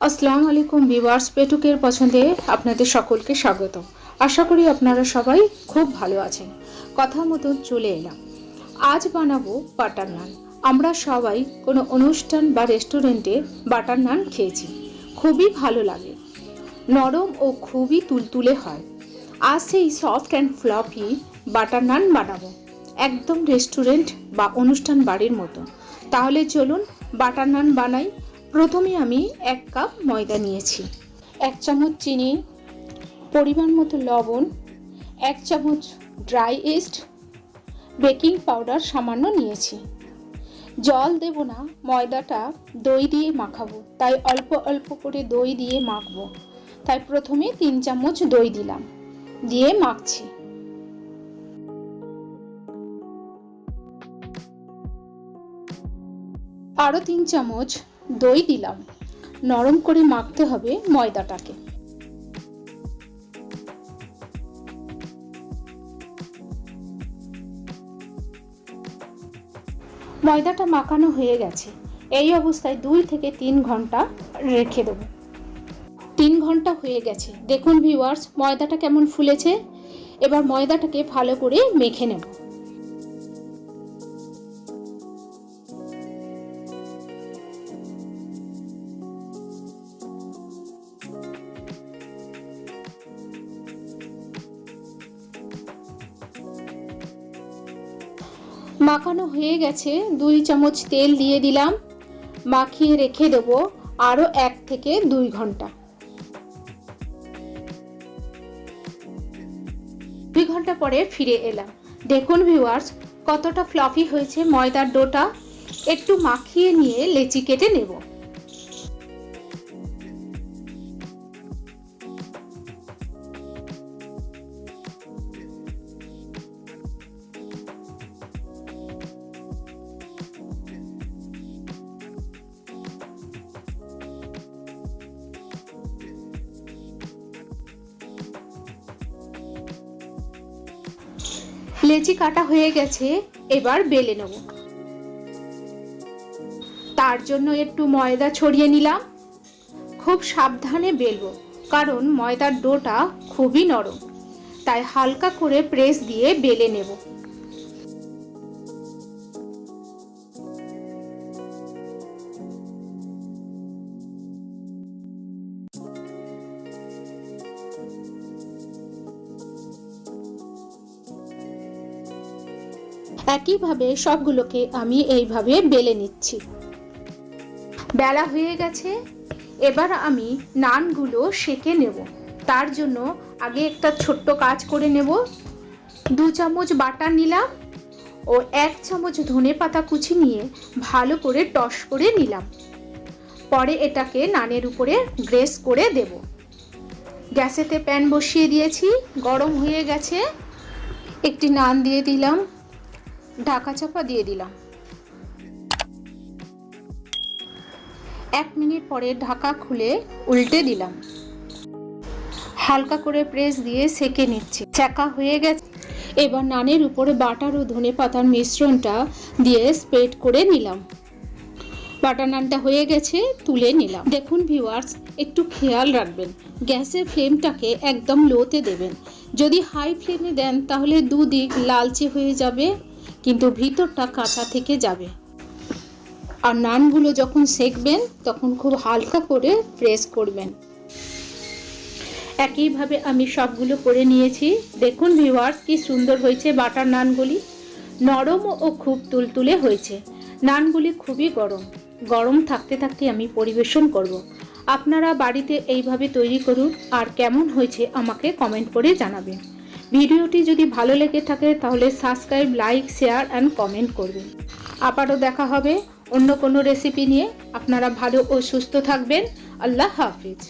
আসসালামু আলাইকুম ভিউয়ার্স, পেটুকের পছন্দে আপনাদের সকলকে স্বাগত। আশা করি আপনারা সবাই খুব ভালো আছেন। কথা মতন চলে এলাম। আজ বানাবো বাটার নান। আমরা সবাই কোনো অনুষ্ঠান বা রেস্টুরেন্টে বাটার নান খেয়েছি, খুবই ভালো লাগে, নরম ও খুবই তুলতুলে হয়। আজ সেই সফট অ্যান্ড ফ্লাফি বাটার নান বানাবো, একদম রেস্টুরেন্ট বা অনুষ্ঠান বাড়ির মতো। তাহলে চলুন বাটার নান বানাই। প্রথমে আমি 1 কাপ ময়দা নিয়েছি, 1 চামচ চিনি, পরিমাণ মতো লবণ, 1 চামচ ড্রাই ইস্ট, বেকিং পাউডার সামান্য নিয়েছি। জল দেব না, ময়দাটা দই দিয়ে মাখাবো, তাই অল্প অল্প করে দই দিয়ে মাখবো। তাই প্রথমে 3 চামচ দই দিলাম, দিয়ে মাখছি। আরও 3 চামচ দই দিলাম। নরম করে মাখতে হবে ময়দাটাকে। ময়দাটা মাখানো হয়ে গেছে। এই অবস্থায় 2 থেকে 3 ঘন্টা রেখে দেব। 3 ঘন্টা হয়ে গেছে। দেখুন ভিউয়ার্স, ময়দাটা কেমন ফুলেছে। এবার ময়দাটাকে ভালো করে মেখে নেব। মাখানো হয়ে গেছে। 2 চামচ তেল দিয়ে দিলাম, মাখিয়ে রেখে দেব আরও 1 থেকে 2 ঘন্টা। 2 ঘন্টা পরে ফিরে এলাম। দেখুন ভিউয়ার্স, কতটা ফ্লাফি হয়েছে ময়দার ডোটা। একটু মাখিয়ে নিয়ে লেচি কেটে নেব। লেচি কাটা হয়ে গেছে, এবার বেলে নেব। তার জন্য একটু ময়দা ছড়িয়ে নিলাম। খুব সাবধানে বেলবো, কারণ ময়দার ডোটা খুবই নরম, তাই হালকা করে প্রেস দিয়ে বেলে নেব। একইভাবে সবগুলোকে আমি এইভাবে বেলে নিচ্ছি। বেলা হয়ে গেছে। এবার আমি নানগুলো সেঁকে নেব। তার জন্য আগে একটা ছোট্ট কাজ করে নেব। 2 চামচ বাটার নিলাম ও 1 চামচ ধনেপাতা কুচি নিয়ে ভালো করে টস করে নিলাম। পরে এটাকে নানের উপরে গ্রেস করে দেব। গ্যাসেতে প্যান বসিয়ে দিয়েছি, গরম হয়ে গেছে। একটি নান দিয়ে দিলাম, ঢাকা চাপা দিয়ে দিলাম। 1 মিনিট পরে ঢাকা খুলে উল্টে দিলাম। হালকা করে প্রেস দিয়ে সেঁকে নিচ্ছি। সেঁকা হয়ে গেছে। এবার নানের উপরে বাটার ও ধনেপাতার মিশ্রণটা দিয়ে স্প্রেড করে নিলাম। বাটার নানটা হয়ে গেছে, তুলে নিলাম। দেখুন ভিউয়ার্স, একটু খেয়াল রাখবেন, গ্যাসের ফ্লেমটাকে একদম লোতে দেবেন। যদি হাই ফ্লেমে দেন তাহলে দুদিক লালচে হয়ে যাবে, কিন্তু ভিতরটা কাঁচা থেকে যাবে। আর নানগুলো যখন সেঁকবেন তখন খুব হালকা করে প্রেস করবেন। একইভাবে আমি সবগুলো করে নিয়েছি। দেখুন ভিউয়ার্স, কি সুন্দর হয়েছে বাটার নানগুলি, নরম ও খুব তুলতুলে হয়েছে। নানগুলি খুবই গরম, গরম থাকতে থাকতে আমি পরিবেশন করব। আপনারা বাড়িতে এইভাবে তৈরি করুন, আর কেমন হয়েছে আমাকে কমেন্ট করে জানাবেন। ভিডিওটি যদি ভালো লেগে থাকে তাহলে subscribe, like, share and comment করবেন। আবারও দেখা হবে অন্য কোনো রেসিপি নিয়ে। আপনারা ভালো ও সুস্থ থাকবেন। আল্লাহ হাফিজ।